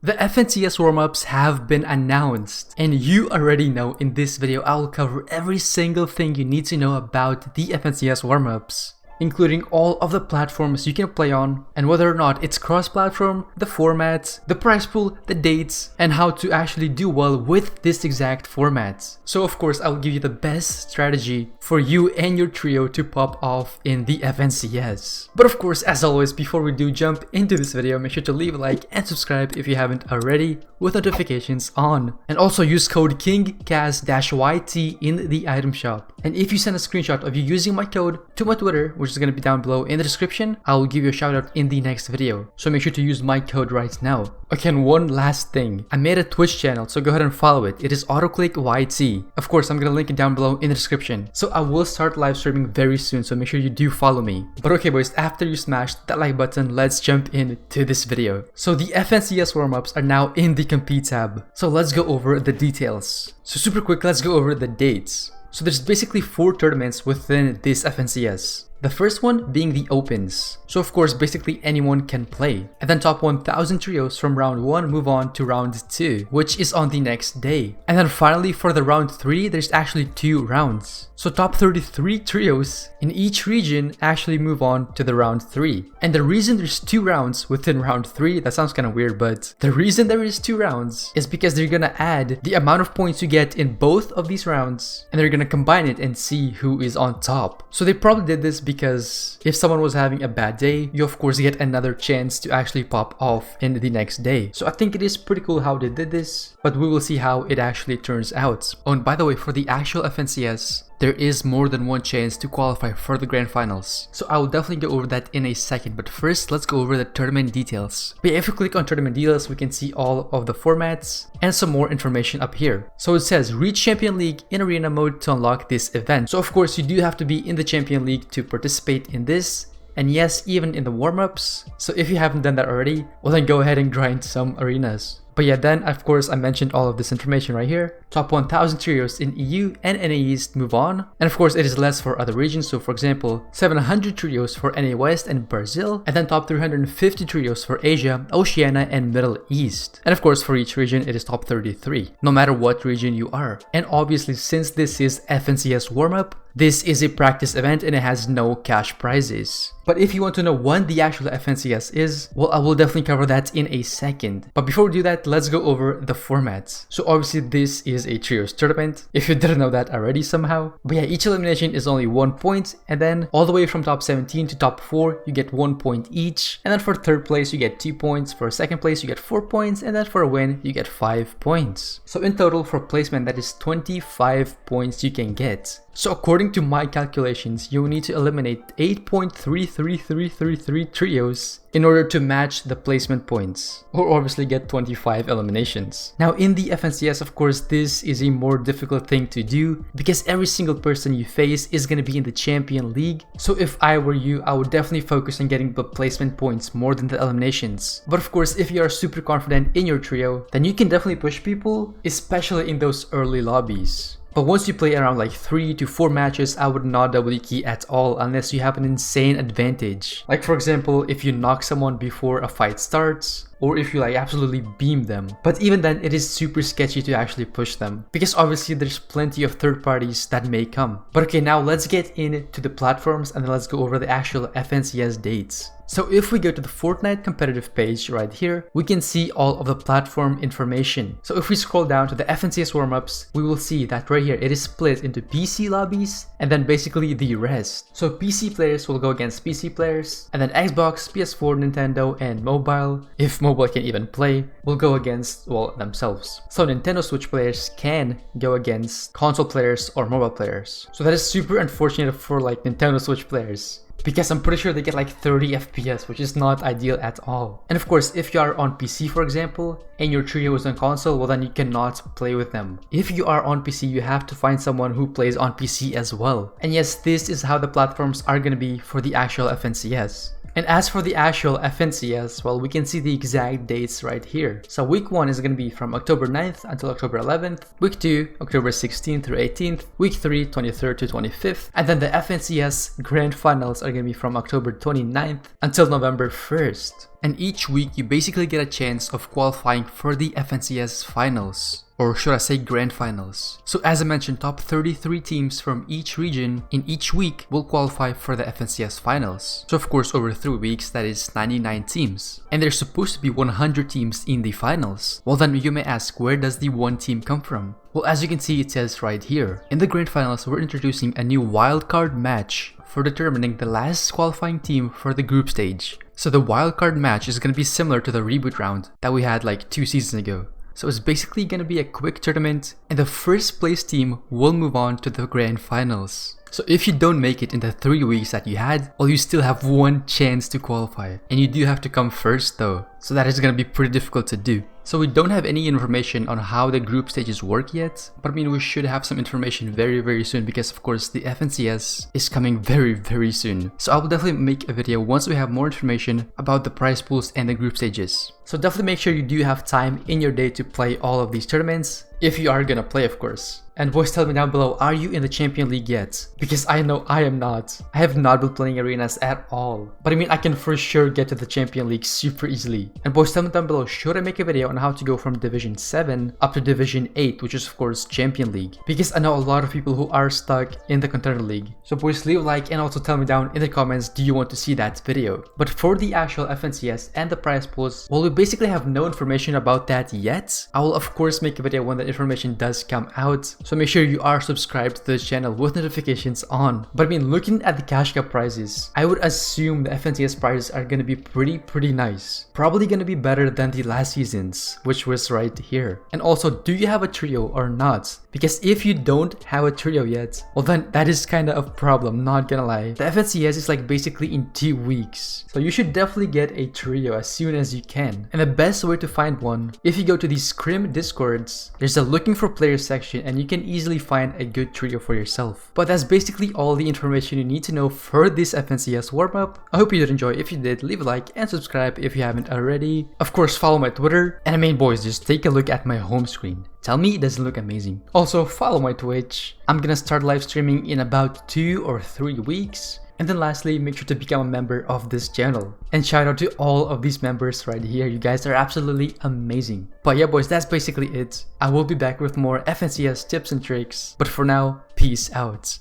The FNCS warm-ups have been announced, and you already know in this video I will cover every single thing you need to know about the FNCS warm-ups, including all of the platforms you can play on, and whether or not it's cross-platform, the formats, the prize pool, the dates, and how to actually do well with this exact format. So of course I'll give you the best strategy for you and your trio to pop off in the FNCS. But of course, as always, before we do jump into this video, make sure to leave a like and subscribe if you haven't already, with notifications on. And also use code KINGCAS-YT in the item shop. And if you send a screenshot of you using my code to my Twitter, which is going to be down below in the description, I will give you a shout out in the next video. So make sure to use my code right now. Okay, and one last thing. I made a Twitch channel, so go ahead and follow it. It is AutoClickYT. Of course, I'm going to link it down below in the description. So I will start live streaming very soon, so make sure you do follow me. But okay boys, after you smash that like button, let's jump into this video. So the FNCS warm-ups are now in the Compete tab. So let's go over the details. So super quick, let's go over the dates. So there's basically 4 tournaments within this FNCS. The first one being the Opens. So of course, basically anyone can play. And then top 1000 trios from round 1 move on to round 2, which is on the next day. And then finally for the round 3, there's actually 2 rounds. So top 33 trios in each region actually move on to the round 3. And the reason there's 2 rounds within round 3, that sounds kind of weird, but the reason there is 2 rounds is because they're gonna add the amount of points you get in both of these rounds, and they're gonna combine it and see who is on top. So they probably did this because if someone was having a bad day, you of course get another chance to actually pop off in the next day. So I think it is pretty cool how they did this, but we will see how it actually turns out. Oh, and by the way, for the actual FNCS, there is more than one chance to qualify for the grand finals. So I will definitely go over that in a second, but first let's go over the tournament details. But yeah, if you click on tournament details, we can see all of the formats and some more information up here. So it says reach Champion League in arena mode to unlock this event. So of course you do have to be in the Champion League to participate in this. And yes, even in the warm-ups. So if you haven't done that already, well then go ahead and grind some arenas. But yeah, then of course I mentioned all of this information right here. Top 1000 trios in EU and NA East move on. And of course it is less for other regions, so for example 700 trios for NA West and Brazil, and then top 350 trios for Asia, Oceania and Middle East. And of course for each region it is top 33, no matter what region you are. And obviously since this is FNCS warm-up, this is a practice event and it has no cash prizes. But if you want to know when the actual FNCS is, well, I will definitely cover that in a second. But before we do that, let's go over the formats. So obviously this is a trios tournament, if you didn't know that already somehow. But yeah, each elimination is only 1 point, and then all the way from top 17 to top 4, you get 1 point each. And then for third place, you get 2 points. For second place, you get 4 points. And then for a win, you get 5 points. So in total for placement, that is 25 points you can get. So according to my calculations, you will need to eliminate 8.33333 trios in order to match the placement points, or obviously get 25 eliminations. Now in the FNCS, of course, this is a more difficult thing to do because every single person you face is going to be in the Champion League. So if I were you, I would definitely focus on getting the placement points more than the eliminations. But of course, if you are super confident in your trio, then you can definitely push people, especially in those early lobbies. But once you play around like 3 to 4 matches, I would not double key at all unless you have an insane advantage. Like for example, if you knock someone before a fight starts, or if you like absolutely beam them. But even then, it is super sketchy to actually push them, because obviously there's plenty of third parties that may come. But okay, now let's get into the platforms and then let's go over the actual FNCS dates. So if we go to the Fortnite competitive page right here, we can see all of the platform information. So if we scroll down to the FNCS warm-ups, we will see that right here it is split into PC lobbies and then basically the rest. So PC players will go against PC players, and then Xbox, PS4, Nintendo, and mobile, if mobile can even play, will go against, well, themselves. So Nintendo Switch players can go against console players or mobile players. So that is super unfortunate for like Nintendo Switch players, because I'm pretty sure they get like 30 FPS, which is not ideal at all. And of course, if you are on PC, for example, and your trio is on console, well then you cannot play with them. If you are on PC, you have to find someone who plays on PC as well. And yes, this is how the platforms are gonna be for the actual FNCS. And as for the actual FNCS, well, we can see the exact dates right here. So week 1 is going to be from October 9th until October 11th. Week 2, October 16th through 18th. Week 3, 23rd to 25th. And then the FNCS Grand Finals are going to be from October 29th until November 1st. And each week, you basically get a chance of qualifying for the FNCS Finals. Or should I say Grand Finals. So as I mentioned, top 33 teams from each region in each week will qualify for the FNCS Finals. So of course, over 3 weeks, that is 99 teams. And there's supposed to be 100 teams in the finals. Well then, you may ask, where does the one team come from? Well, as you can see, it says right here. In the Grand Finals, we're introducing a new wildcard match for determining the last qualifying team for the group stage. So the wildcard match is going to be similar to the reboot round that we had like 2 seasons ago. So it's basically going to be a quick tournament and the first place team will move on to the Grand Finals. So if you don't make it in the 3 weeks that you had, well, you still have one chance to qualify. And you do have to come first though. So that is going to be pretty difficult to do. So we don't have any information on how the group stages work yet, but I mean, we should have some information very soon because of course the FNCS is coming very soon. So I will definitely make a video once we have more information about the prize pools and the group stages. So definitely make sure you do have time in your day to play all of these tournaments, if you are gonna play of course. And boys, tell me down below, are you in the Champion League yet? Because I know I am not. I have not been playing arenas at all. But I mean, I can for sure get to the Champion League super easily. And boys, tell me down below, should I make a video on how to go from Division 7 up to Division 8, which is of course Champion League? Because I know a lot of people who are stuck in the Contender League. So boys, leave a like and also tell me down in the comments, do you want to see that video? But for the actual FNCS and the prize pools, well, we basically have no information about that yet. I will of course make a video when the information does come out. So make sure you are subscribed to the channel with notifications on. But I mean, looking at the cash cup prizes, I would assume the FNCS prizes are gonna be pretty nice. Probably gonna be better than the last season's, which was right here. And also, do you have a trio or not? Because if you don't have a trio yet, well then that is kind of a problem, not gonna lie. The FNCS is like basically in 2 weeks. So you should definitely get a trio as soon as you can. And the best way to find one, if you go to the Scrim Discords, there's a looking for players section and you can easily find a good trio for yourself. But that's basically all the information you need to know for this FNCS warm-up. I hope you did enjoy. If you did, leave a like and subscribe if you haven't already. Of course, follow my Twitter. And I mean, boys, just take a look at my home screen. Tell me it doesn't look amazing. Also, follow my Twitch. I'm gonna start live streaming in about 2 or 3 weeks. And then lastly, make sure to become a member of this channel. And shout out to all of these members right here. You guys are absolutely amazing. But yeah, boys, that's basically it. I will be back with more FNCS tips and tricks. But for now, peace out.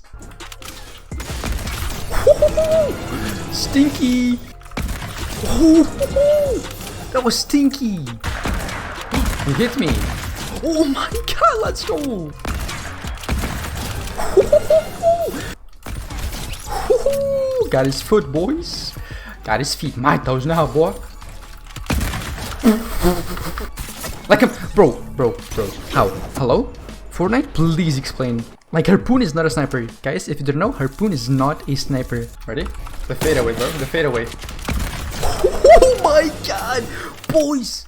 Stinky! That was stinky! He hit me. Oh my god, let's go! Got his foot, boys. Got his feet. My toes now, boy. Like him. Bro. How? Hello? Fortnite, please explain. Like, Harpoon is not a sniper. Guys, if you don't know, Harpoon is not a sniper. Ready? The fadeaway, bro. The fadeaway. Oh my god! Boys!